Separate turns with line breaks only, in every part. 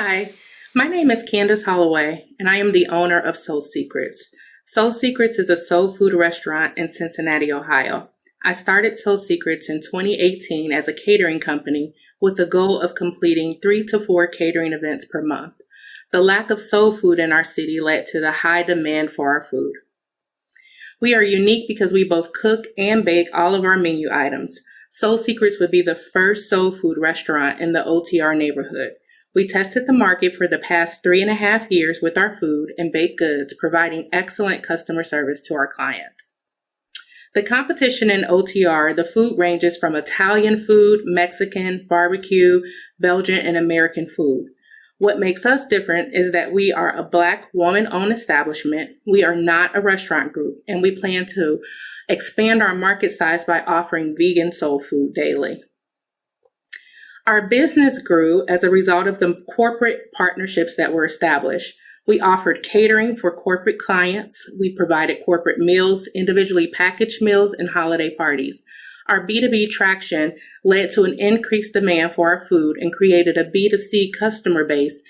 Hi, my name is Candice Holloway, and I am the owner of Soul Secrets. Soul Secrets is a soul food restaurant in Cincinnati, Ohio. I started Soul Secrets in 2018 as a catering company with the goal of completing 3 to 4 catering events per month. The lack of soul food in our city led to the high demand for our food. We are unique because we both cook and bake all of our menu items. Soul Secrets would be the first soul food restaurant in the OTR neighborhood. We tested the market for the past 3.5 years with our food and baked goods, providing excellent customer service to our clients. The competition in OTR, the food ranges from Italian food, Mexican, barbecue, Belgian, and American food. What makes us different is that we are a Black woman-owned establishment. We are not a restaurant group, and we plan to expand our market size by offering vegan soul food daily. Our business grew as a result of the corporate partnerships that were established. We offered catering for corporate clients. We provided corporate meals, individually packaged meals, and holiday parties. Our B2B traction led to an increased demand for our food and created a B2C customer base,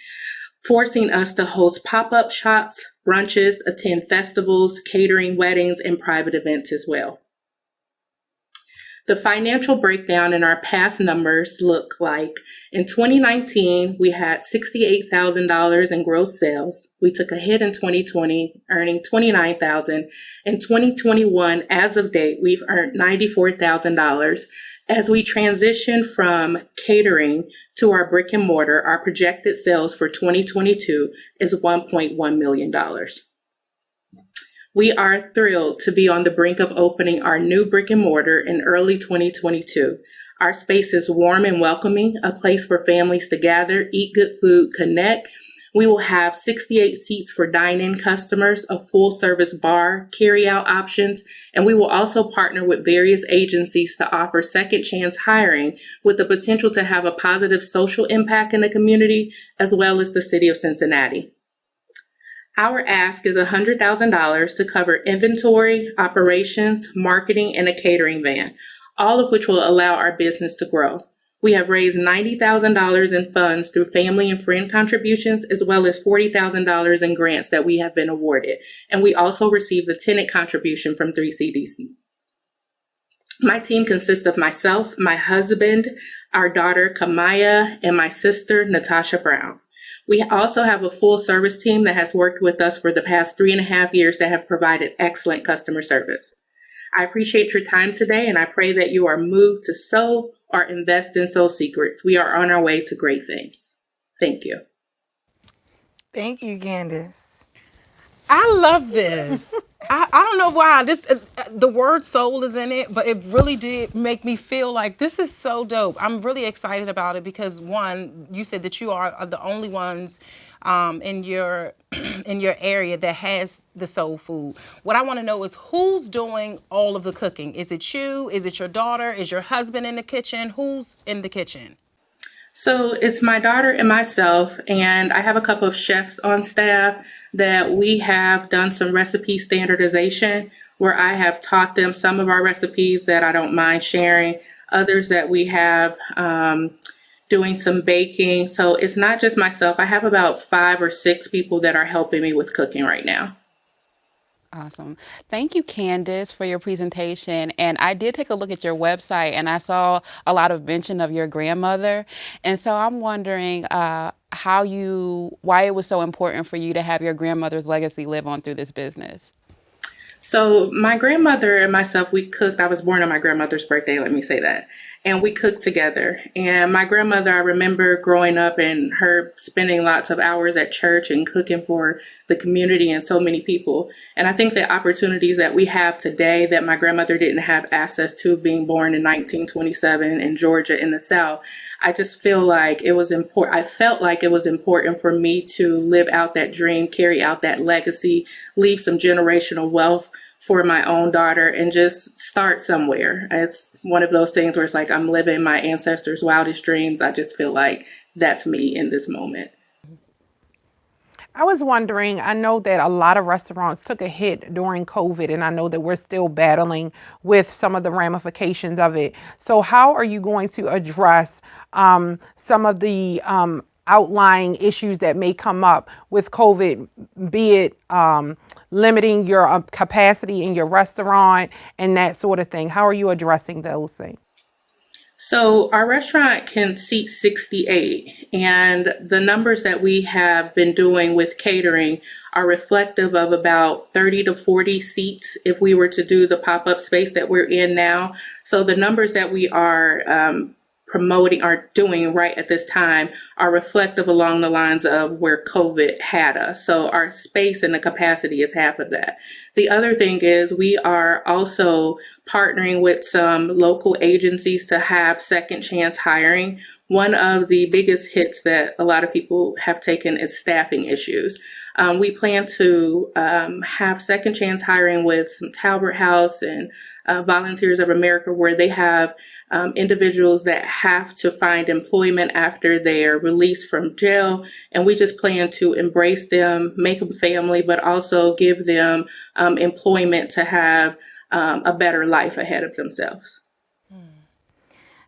forcing us to host pop-up shops, brunches, attend festivals, catering, weddings, and private events as well. The financial breakdown in our past numbers look like in 2019, we had $68,000 in gross sales. We took a hit in 2020, earning $29,000. In 2021, as of date, we've earned $94,000. As we transition from catering to our brick and mortar, our projected sales for 2022 is $1.1 million. We are thrilled to be on the brink of opening our new brick and mortar in early 2022. Our space is warm and welcoming, a place for families to gather, eat good food, connect. We will have 68 seats for dine-in customers, a full-service bar, carry-out options, and we will also partner with various agencies to offer second chance hiring with the potential to have a positive social impact in the community as well as the city of Cincinnati. Our ask is $100,000 to cover inventory, operations, marketing, and a catering van, all of which will allow our business to grow. We have raised $90,000 in funds through family and friend contributions, as well as $40,000 in grants that we have been awarded. And we also received a tenant contribution from 3CDC. My team consists of myself, my husband, our daughter Kamaya, and my sister Natasha Brown. We also have a full service team that has worked with us for the past 3.5 years that have provided excellent customer service. I appreciate your time today, and I pray that you are moved to sow or invest in Soul Secrets. We are on our way to great things. Thank you.
Thank you, Candice.
I love this. I don't know why this the word soul is in it, but it really did make me feel like this is so dope. I'm really excited about it because one, you said that you are the only ones in your in your area that has the soul food. What I want to know is who's doing all of the cooking. Is it you? Is it your daughter? Is your husband in the kitchen? Who's in the kitchen?
So it's my daughter and myself, and I have a couple of chefs on staff that we have done some recipe standardization where I have taught them some of our recipes that I don't mind sharing, others that we have doing some baking. So it's not just myself. I have about 5 or 6 people that are helping me with cooking right now.
Awesome. Thank you, Candice, for your presentation. And I did take a look at your website and I saw a lot of mention of your grandmother. And so I'm wondering why it was so important for you to have your grandmother's legacy live on through this business.
So my grandmother and myself, we cooked. I was born on my grandmother's birthday, let me say that. And we cooked together. And my grandmother, I remember growing up and her spending lots of hours at church and cooking for the community and so many people. And I think the opportunities that we have today that my grandmother didn't have access to, being born in 1927 in Georgia in the South, I just feel like it was important. I felt like it was important for me to live out that dream, carry out that legacy, leave some generational wealth for my own daughter and just start somewhere. It's one of those things where it's like I'm living my ancestors' wildest dreams. I just feel like that's me in this moment.
I was wondering, I know that a lot of restaurants took a hit during COVID, and I know that we're still battling with some of the ramifications of it. So how are you going to address some of the outlying issues that may come up with COVID, be it limiting your capacity in your restaurant and that sort of thing? How are you addressing those things?
So our restaurant can seat 68, and the numbers that we have been doing with catering are reflective of about 30 to 40 seats if we were to do the pop-up space that we're in now. So the numbers that we are promoting are doing right at this time are reflective along the lines of where COVID had us. So our space and the capacity is half of that. The other thing is we are also partnering with some local agencies to have second chance hiring. One of the biggest hits that a lot of people have taken is staffing issues. We plan to have second chance hiring with some Talbot House and Volunteers of America, where they have individuals that have to find employment after they are released from jail. And we just plan to embrace them, make them family, but also give them employment to have a better life ahead of themselves.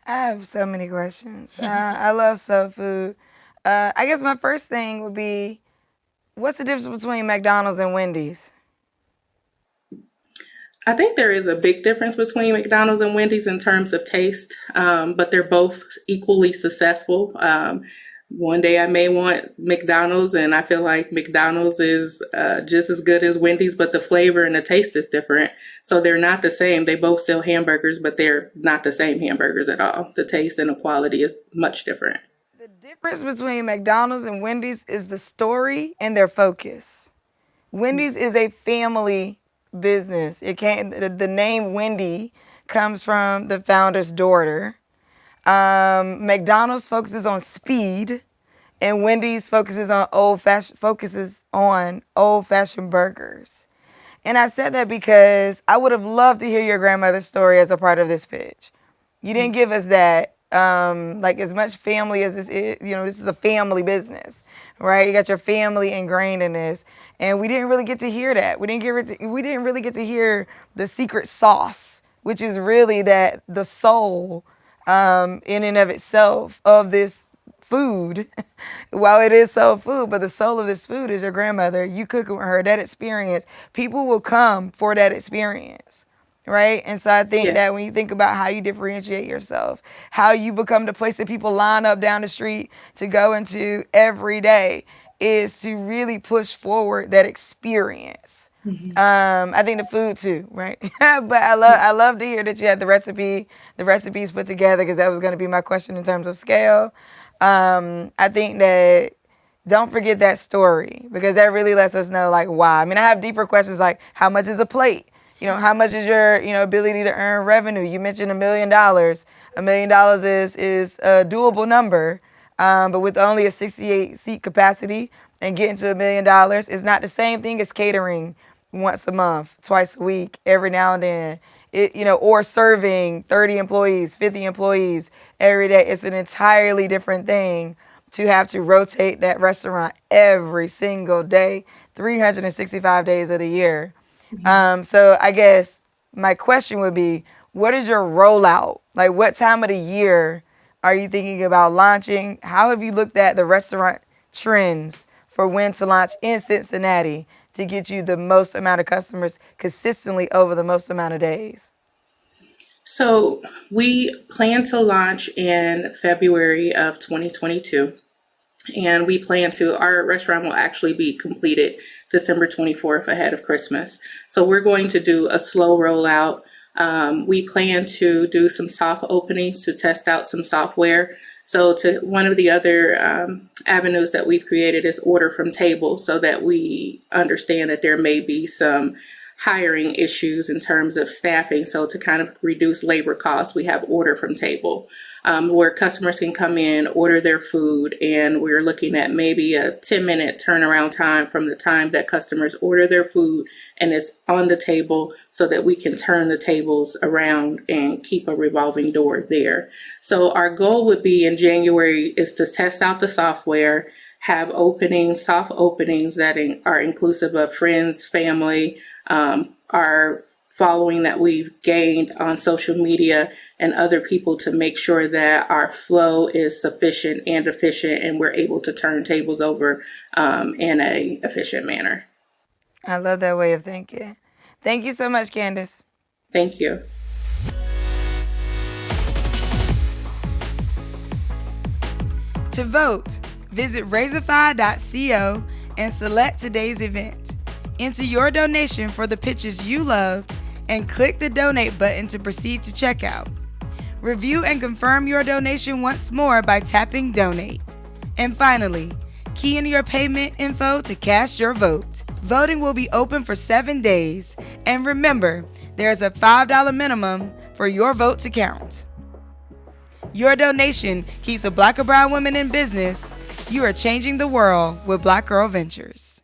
I have so many questions. I love soul food. I guess my first thing would be, what's the difference between McDonald's and Wendy's?
I think there is a big difference between McDonald's and Wendy's in terms of taste, but they're both equally successful. One day I may want McDonald's, and I feel like McDonald's is just as good as Wendy's, but the flavor and the taste is different. So they're not the same. They both sell hamburgers, but they're not the same hamburgers at all. The taste and the quality is much different.
The difference between McDonald's and Wendy's is the story and their focus. Wendy's is a family business. It can't. The name Wendy comes from the founder's daughter. McDonald's focuses on speed, and Wendy's focuses on old-fashioned burgers. And I said that because I would have loved to hear your grandmother's story as a part of this pitch. You didn't give us that. Like as much family as this is, this is a family business, right? You got your family ingrained in this, and we didn't really get to hear that. We didn't really get to hear the secret sauce, which is really that the soul, in and of itself, of this food. While it is soul food, but the soul of this food is your grandmother. You cooking with her, that experience. People will come for that experience. Right? And so I think that when you think about how you differentiate yourself, how you become the place that people line up down the street to go into every day, is to really push forward that experience. I think the food too, right? But I love to hear that you had the recipes put together, because that was going to be my question in terms of scale. I think that don't forget that story, because that really lets us know like why. I mean, I have deeper questions like, how much is a plate? How much is your, ability to earn revenue? You mentioned $1 million. $1 million is a doable number, but with only a 68 seat capacity and getting to $1 million is not the same thing as catering once a month, twice a week, every now and then. Or serving 30 employees, 50 employees every day. It's an entirely different thing to have to rotate that restaurant every single day, 365 days of the year. So I guess my question would be, what is your rollout? Like, what time of the year are you thinking about launching? How have you looked at the restaurant trends for when to launch in Cincinnati to get you the most amount of customers consistently over the most amount of days?
So we plan to launch in February of 2022. And we plan to, our restaurant will actually be completed December 24th ahead of Christmas. So we're going to do a slow rollout. We plan to do some soft openings to test out some software. So one of the other avenues that we've created is order from table, so that we understand that there may be some hiring issues in terms of staffing. So to kind of reduce labor costs, we have order from table, where customers can come in, order their food, and we're looking at maybe a 10-minute turnaround time from the time that customers order their food and it's on the table, so that we can turn the tables around and keep a revolving door there. So our goal would be in January is to test out the software, have soft openings that are inclusive of friends, family, our following that we've gained on social media and other people to make sure that our flow is sufficient and efficient and we're able to turn tables over in a efficient manner.
I love that way of thinking. Thank you so much, Candice.
Thank you.
To vote, visit Raisify.co and select today's event. Enter your donation for the pitches you love and click the donate button to proceed to checkout. Review and confirm your donation once more by tapping donate. And finally, key in your payment info to cast your vote. Voting will be open for 7 days. And remember, there is a $5 minimum for your vote to count. Your donation keeps a Black or brown woman in business. You are changing the world with Black Girl Ventures.